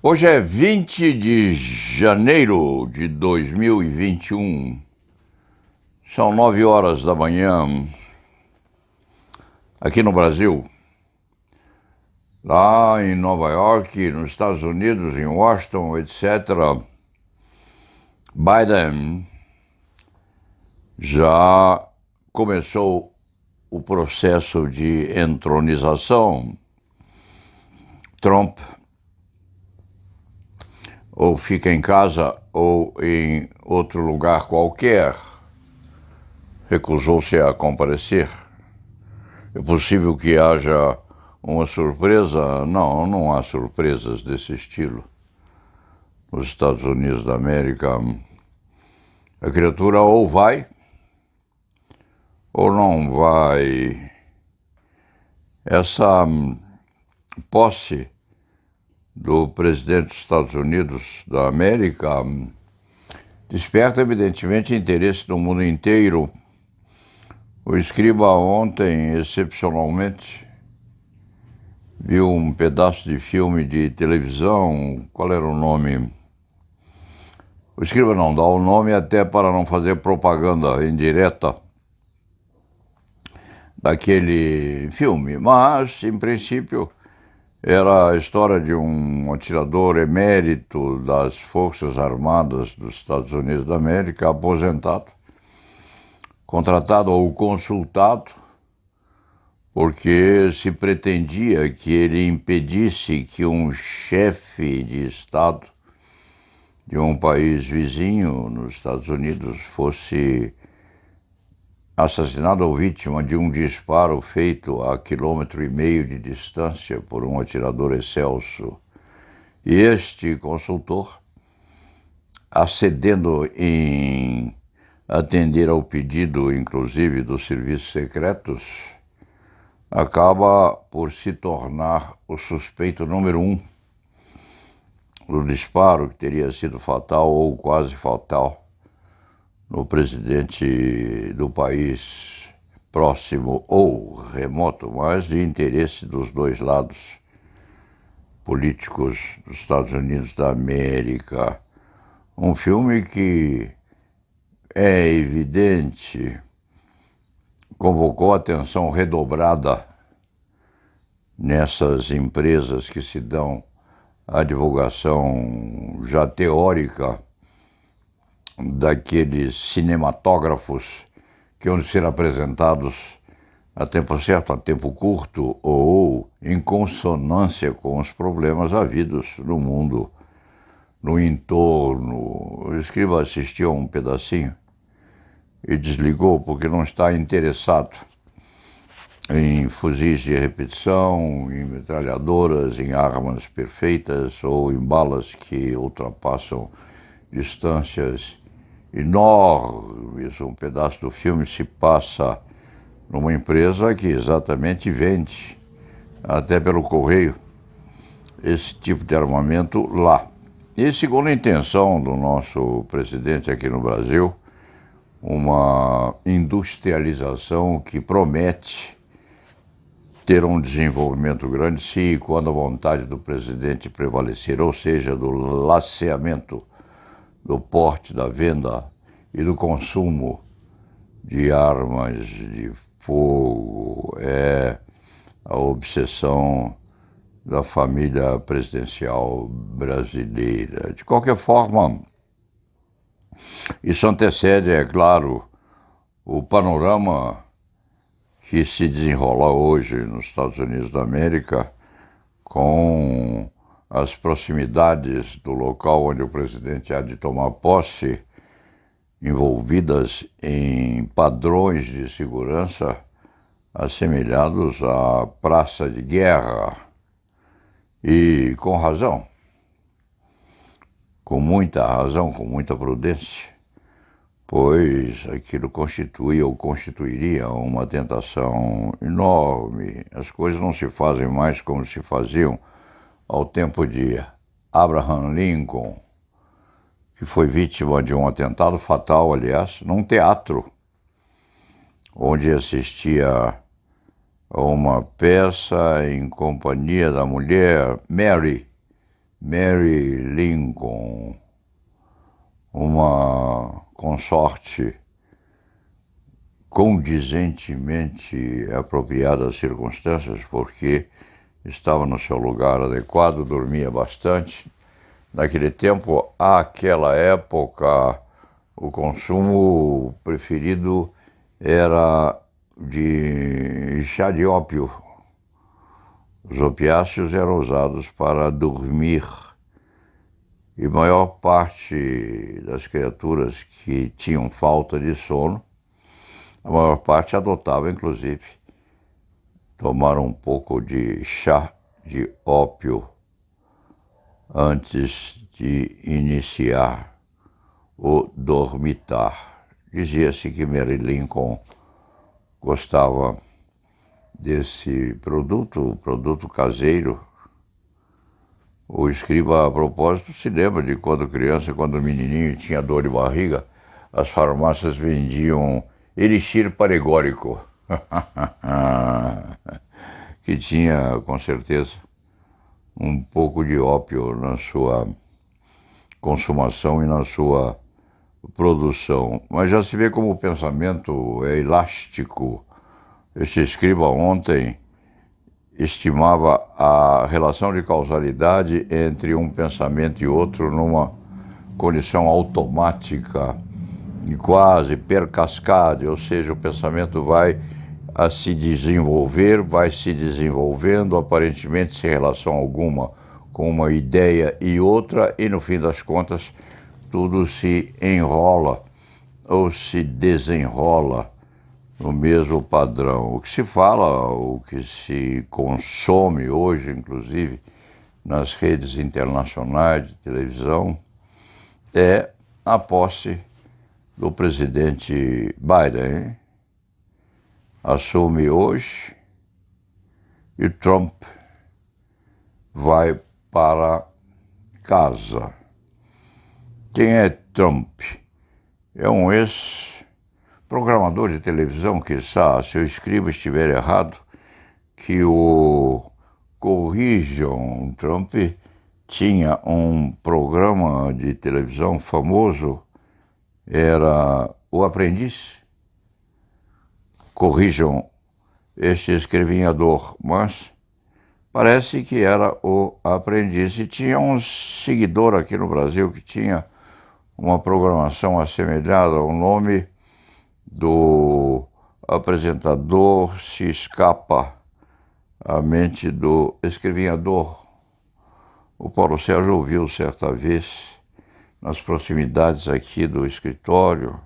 Hoje é 20 de janeiro de 2021. São 9 horas da manhã aqui no Brasil. Lá em Nova York, nos Estados Unidos, em Washington, etc., Biden já começou o processo de entronização. Trump ou fica em casa ou em outro lugar qualquer, recusou-se a comparecer. É possível que haja uma surpresa? Não, não há surpresas desse estilo. Nos Estados Unidos da América, a criatura ou vai ou não vai. Essa posse do presidente dos Estados Unidos da América desperta, evidentemente, interesse do mundo inteiro. O Escriba ontem, excepcionalmente, viu um pedaço de filme de televisão. Qual era o nome? O Escriba não dá o nome até para não fazer propaganda indireta daquele filme, mas, em princípio, era a história de um atirador emérito das Forças Armadas dos Estados Unidos da América, aposentado, contratado ou consultado, porque se pretendia que ele impedisse que um chefe de Estado de um país vizinho nos Estados Unidos fosse assassinado ou vítima de um disparo feito a 1,5 quilômetro de distância por um atirador excelso. E este consultor, acedendo em atender ao pedido, inclusive, dos serviços secretos, acaba por se tornar o suspeito número 1 do disparo, que teria sido fatal ou quase fatal no presidente do país próximo ou remoto, mas de interesse dos dois lados políticos dos Estados Unidos da América. Um filme que é evidente, convocou atenção redobrada nessas empresas que se dão a divulgação já teórica daqueles cinematógrafos que vão ser apresentados a tempo certo, a tempo curto, ou em consonância com os problemas havidos no mundo, no entorno. O Escriba assistiu a um pedacinho e desligou porque não está interessado em fuzis de repetição, em metralhadoras, em armas perfeitas ou em balas que ultrapassam distâncias enormes. Um pedaço do filme se passa numa empresa que exatamente vende, até pelo correio, esse tipo de armamento lá. E segundo a intenção do nosso presidente aqui no Brasil, uma industrialização que promete ter um desenvolvimento grande se e quando a vontade do presidente prevalecer, ou seja, do laceamento, do porte, da venda e do consumo de armas de fogo. É a obsessão da família presidencial brasileira. De qualquer forma, isso antecede, é claro, o panorama que se desenrola hoje nos Estados Unidos da América com as proximidades do local onde o presidente há de tomar posse, envolvidas em padrões de segurança assemelhados à praça de guerra. E com razão, com muita razão, com muita prudência, pois aquilo constitui ou constituiria uma tentação enorme. As coisas não se fazem mais como se faziam ao tempo de Abraham Lincoln, que foi vítima de um atentado fatal, aliás, num teatro, onde assistia a uma peça em companhia da mulher Mary, Mary Lincoln, uma consorte condizentemente apropriada às circunstâncias, porque estava no seu lugar adequado, dormia bastante. Naquele tempo, àquela época, o consumo preferido era de chá de ópio. Os opiáceos eram usados para dormir. E a maior parte das criaturas que tinham falta de sono, a maior parte adotava, inclusive, tomar um pouco de chá de ópio antes de iniciar o dormitar. Dizia-se que Mary Lincoln gostava desse produto caseiro. O escriba, a propósito, se lembra de quando criança, quando menininho tinha dor de barriga, as farmácias vendiam elixir paregórico, que tinha, com certeza, um pouco de ópio na sua consumação e na sua produção. Mas já se vê como o pensamento é elástico. Este escriba ontem estimava a relação de causalidade entre um pensamento e outro numa condição automática e quase per cascade, ou seja, o pensamento vai a se desenvolver, vai se desenvolvendo, aparentemente sem relação alguma com uma ideia e outra, e no fim das contas tudo se enrola ou se desenrola no mesmo padrão. O que se fala, o que se consome hoje, inclusive, nas redes internacionais de televisão, é a posse do presidente Biden. Assume hoje e Trump vai para casa. Quem é Trump? É um ex-programador de televisão, quiçá, se eu escribo estiver errado, que o corrijam. Trump tinha um programa de televisão famoso, era O Aprendiz. Corrijam este escrevinhador, mas parece que era O Aprendiz. E tinha um seguidor aqui no Brasil que tinha uma programação assemelhada. O nome do apresentador se escapa à mente do escrevinhador. O Paulo Sérgio ouviu certa vez, nas proximidades aqui do escritório,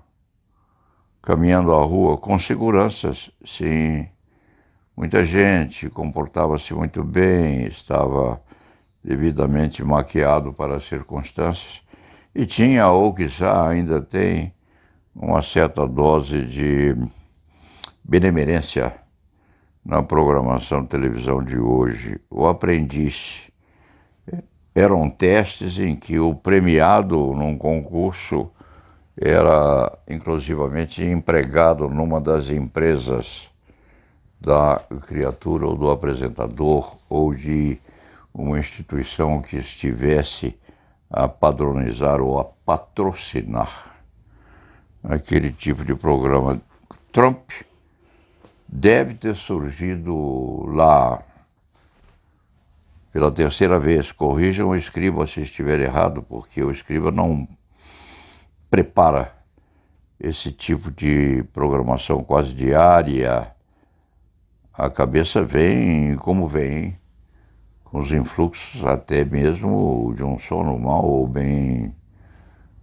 caminhando à rua, com seguranças, sim. Muita gente, comportava-se muito bem, estava devidamente maquiado para as circunstâncias e tinha, ou quiçá ainda tem, uma certa dose de benemerência na programação de televisão de hoje. O Aprendiz eram testes em que o premiado num concurso era inclusivamente empregado numa das empresas da criatura ou do apresentador ou de uma instituição que estivesse a padronizar ou a patrocinar aquele tipo de programa. Trump deve ter surgido lá pela terceira vez. Corrijam o escriba se estiver errado, porque o escriba não prepara esse tipo de programação quase diária. A cabeça vem como vem, com os influxos até mesmo de um sono mal ou bem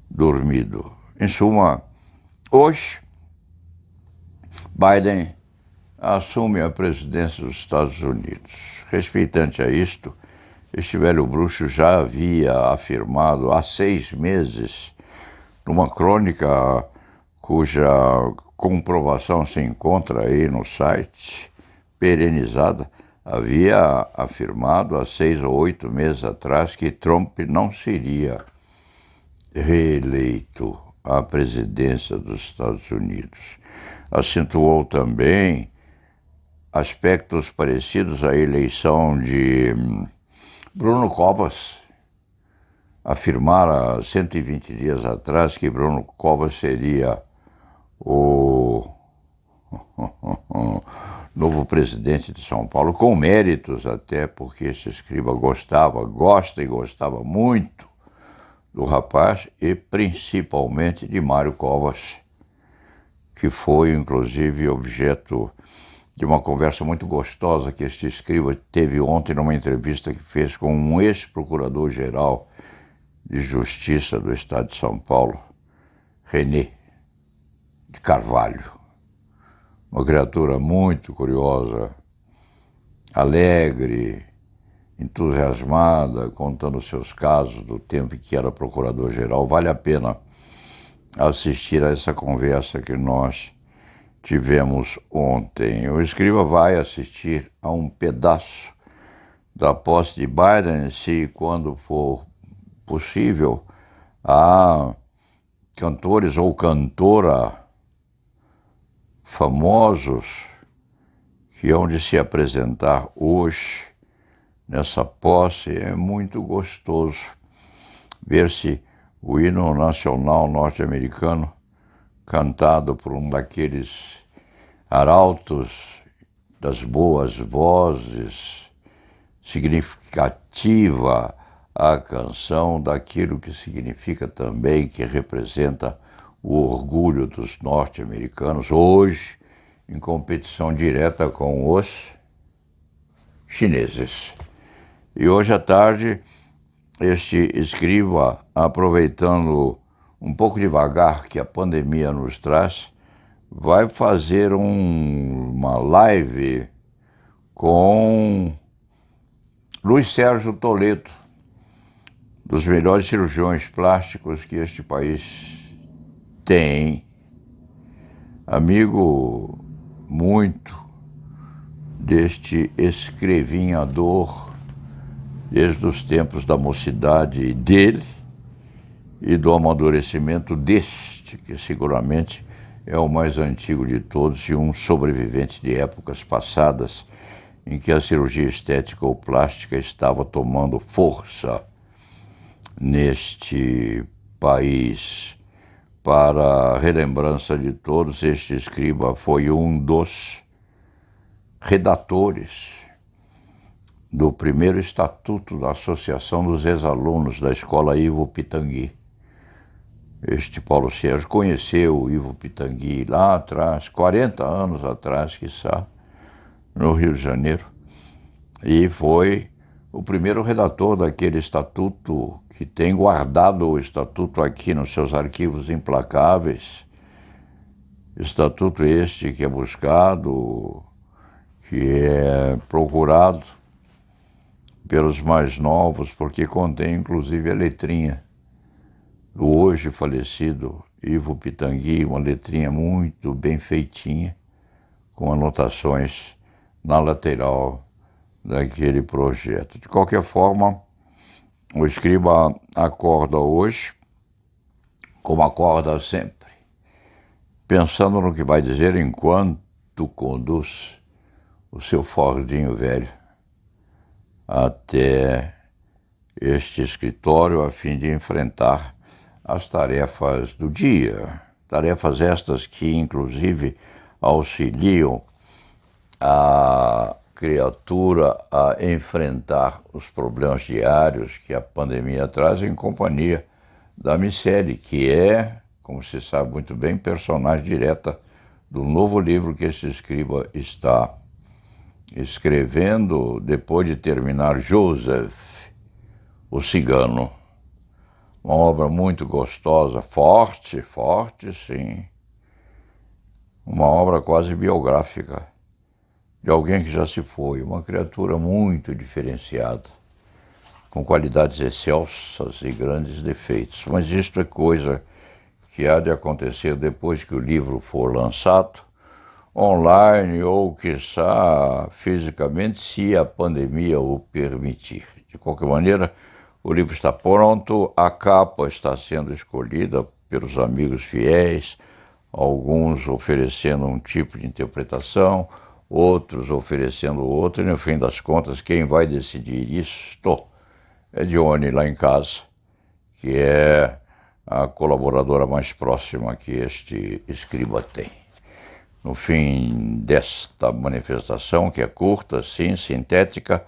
dormido. Em suma, hoje, Biden assume a presidência dos Estados Unidos. Respeitante a isto, este velho bruxo já havia afirmado há 6 meses, numa crônica cuja comprovação se encontra aí no site, perenizada, havia afirmado há 6 ou 8 meses atrás que Trump não seria reeleito à presidência dos Estados Unidos. Acentuou também aspectos parecidos à eleição de Bruno Covas, afirmara 120 dias atrás que Bruno Covas seria o novo presidente de São Paulo, com méritos até, porque esse escriba gosta e gostava muito do rapaz e principalmente de Mário Covas, que foi inclusive objeto de uma conversa muito gostosa que este escriba teve ontem numa entrevista que fez com um ex-procurador-geral de Justiça do Estado de São Paulo, René de Carvalho. Uma criatura muito curiosa, alegre, entusiasmada, contando seus casos do tempo em que era procurador-geral. Vale a pena assistir a essa conversa que nós tivemos ontem. O escriba vai assistir a um pedaço da posse de Biden, se quando for possível, a cantores ou cantora famosos que hão de se apresentar hoje nessa posse. É muito gostoso ver-se o hino nacional norte-americano cantado por um daqueles arautos das boas vozes, significativa a canção daquilo que significa também, que representa o orgulho dos norte-americanos, hoje em competição direta com os chineses. E hoje à tarde, este escriba, aproveitando um pouco devagar que a pandemia nos traz, vai fazer uma live com Luiz Sérgio Toledo, dos melhores cirurgiões plásticos que este país tem, amigo muito deste escrevinhador desde os tempos da mocidade dele e do amadurecimento deste, que seguramente é o mais antigo de todos e um sobrevivente de épocas passadas em que a cirurgia estética ou plástica estava tomando força neste país. Para a relembrança de todos, este escriba foi um dos redatores do primeiro estatuto da Associação dos Ex-Alunos da Escola Ivo Pitangui. Este Paulo Sérgio conheceu o Ivo Pitangui lá atrás, 40 anos atrás, quiçá, no Rio de Janeiro, e foi o primeiro redator daquele estatuto, que tem guardado o estatuto aqui nos seus arquivos implacáveis. Estatuto este que é buscado, que é procurado pelos mais novos, porque contém inclusive a letrinha do hoje falecido Ivo Pitangui, uma letrinha muito bem feitinha, com anotações na lateral daquele projeto. De qualquer forma, o escriba acorda hoje, como acorda sempre, pensando no que vai dizer enquanto conduz o seu Fordinho velho até este escritório a fim de enfrentar as tarefas do dia. Tarefas estas que, inclusive, auxiliam a criatura a enfrentar os problemas diários que a pandemia traz em companhia da Miceli, que é, como se sabe muito bem, personagem direta do novo livro que esse escriba está escrevendo depois de terminar Joseph, o Cigano. Uma obra muito gostosa, forte, sim. Uma obra quase biográfica de alguém que já se foi, uma criatura muito diferenciada, com qualidades excelsas e grandes defeitos. Mas isto é coisa que há de acontecer depois que o livro for lançado, online ou, quiçá, fisicamente, se a pandemia o permitir. De qualquer maneira, o livro está pronto, a capa está sendo escolhida pelos amigos fiéis, alguns oferecendo um tipo de interpretação, outros oferecendo outro, e no fim das contas, quem vai decidir isto é Dione lá em casa, que é a colaboradora mais próxima que este escriba tem. No fim desta manifestação, que é curta, sim, sintética,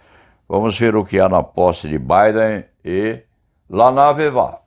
vamos ver o que há na posse de Biden e lá na Aveva.